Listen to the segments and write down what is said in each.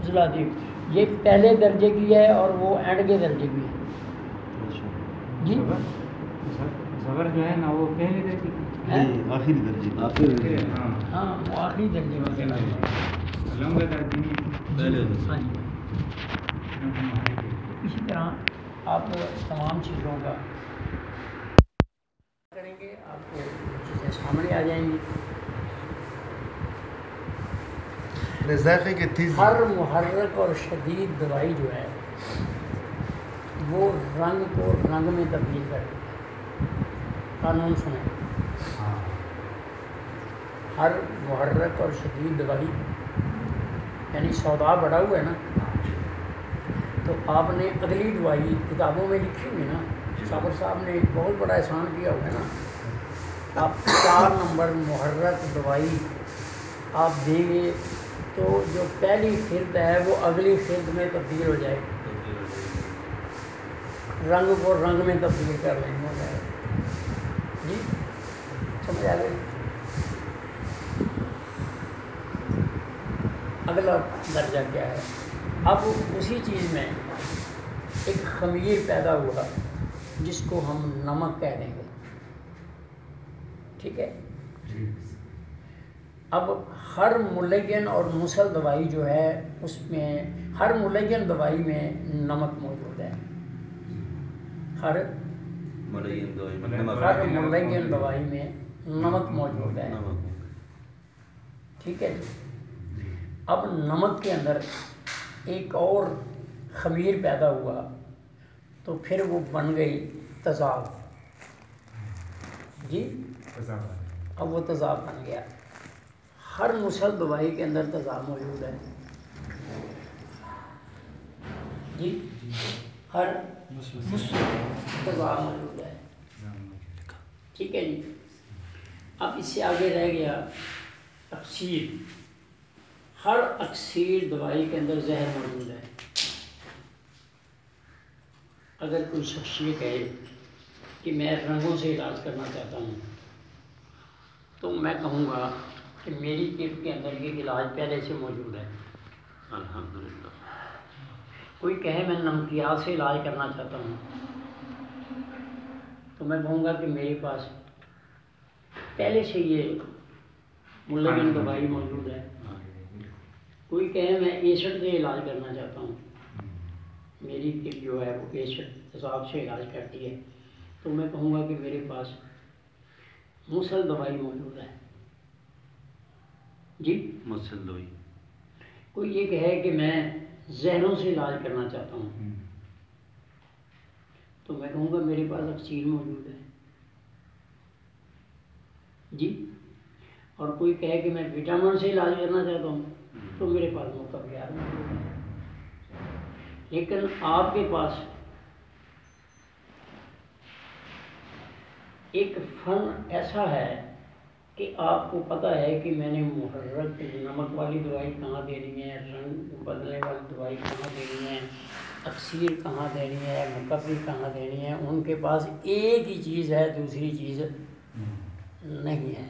زلادی یہ پہلے درجے کی ہے اور وہ اینڈ کے درجے کی ہے. جی زبر جو ہے نا وہ پہلے درجے کی آخری درجے ہاں وہ آخری درجے کا کہنا ہے. لمبا درجے پہلے ہاں جی. اسی طرح آپ تمام چیزوں کا کریں گے آپ کو چیزیں سامنے آ جائیں گی. ذائقے کے تیز ہر محرک اور شدید دوائی جو ہے وہ رنگ کو رنگ میں تبدیل کر دیتی ہے. قانون سنیں. ہر محرک اور شدید دوائی یعنی سودا بڑھا ہوا ہے نا, تو آپ نے اگلی دوائی کتابوں میں لکھی ہوئی نا, صابر صاحب نے ایک بہت بڑا احسان کیا ہوا ہے نا. آپ 4 نمبر محرک دوائی آپ دیں گے تو جو پہلی خرد ہے وہ اگلی خرد میں تبدیل ہو جائے گی, رنگ کو رنگ میں تبدیل کر لیں گے. ہو جائے جی سمجھ آ گئی. اگلا درجہ کیا ہے؟ اب اسی چیز میں ایک خمیر پیدا ہوا جس کو ہم نمک کہہ دیں گے. ٹھیک ہے. اب ہر ملین اور مسل دوائی جو ہے اس میں ہر ملین دوائی میں نمک موجود ہے. ہر ملین دوائی میں نمک موجود ہے. ٹھیک ہے. اب نمک کے اندر ایک اور خمیر پیدا ہوا تو پھر وہ بن گئی تیزاب. جی اب وہ تیزاب بن گیا. ہر مسل دوائی کے اندر تیزاب موجود ہے. جی ہر تیزاب موجود ہے. ٹھیک ہے جی. اب اس سے آگے رہ گیا اکسیر. ہر اکسیر دوائی کے اندر زہر موجود ہے. اگر کوئی شخص یہ کہے کہ میں رنگوں سے علاج کرنا چاہتا ہوں تو میں کہوں گا کہ میری کٹ کے اندر یہ علاج پہلے سے موجود ہے. الحمدللہ. کوئی کہے میں نمکیات سے علاج کرنا چاہتا ہوں تو میں کہوں گا کہ میرے پاس پہلے سے یہ ملین دوائی موجود ہے. کوئی کہے میں ایسڈ سے علاج کرنا چاہتا ہوں, میری کٹ جو ہے وہ ایسڈ تیزاب سے علاج کرتی ہے, تو میں کہوں گا کہ میرے پاس مسل دوائی موجود ہے. جی مسل دوائی. کوئی یہ کہے کہ میں زہروں سے علاج کرنا چاہتا ہوں تو میں کہوں گا میرے پاس اکسیر موجود ہے. جی اور کوئی کہے کہ میں وٹامن سے علاج کرنا چاہتا ہوں تو میرے پاس مقویات موجود ہے. لیکن آپ کے پاس ایک فن ایسا ہے کہ آپ کو پتہ ہے کہ میں نے محرک نمک والی دوائی کہاں دینی ہے, رنگ بدلنے والی دوائی کہاں دینی ہے, اکسیر کہاں دینی ہے, مقوی کہاں دینی ہے. ان کے پاس ایک ہی چیز ہے, دوسری چیز نہیں ہے.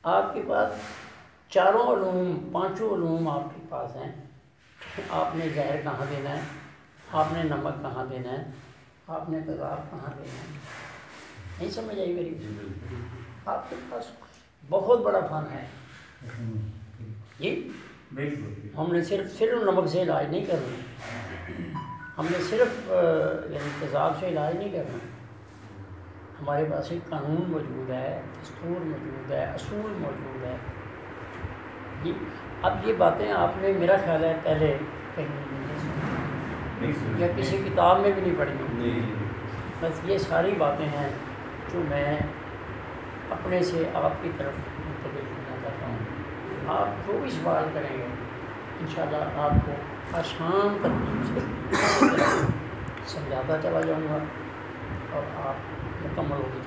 آپ کے پاس چاروں علوم, پانچوں علوم آپ کے پاس ہیں. آپ نے زہر کہاں دینا ہے, آپ نے نمک کہاں دینا ہے, آپ نے تیزاب کہاں دینا ہے. نہیں سمجھ آئی میری؟ آپ کے پاس بہت بڑا فن ہے. جی ہم نے صرف نمک سے علاج نہیں کرنا, ہم نے صرف یعنی تیزاب سے علاج نہیں کرنا. ہمارے پاس ایک قانون موجود ہے, دستور موجود ہے, اصول موجود ہے. جی اب یہ باتیں آپ نے میرا خیال ہے پہلے کہیں یا کسی کتاب میں بھی نہیں پڑھی. بس یہ ساری باتیں ہیں جو میں اپنے سے آپ کی طرف منتقل کرنا چاہتا ہوں. آپ جو بھی سوال کریں گے انشاءاللہ آپ کو آسان ترتیب سے سمجھاتا چلا جاؤں گا اور آپ مکمل ہوگی.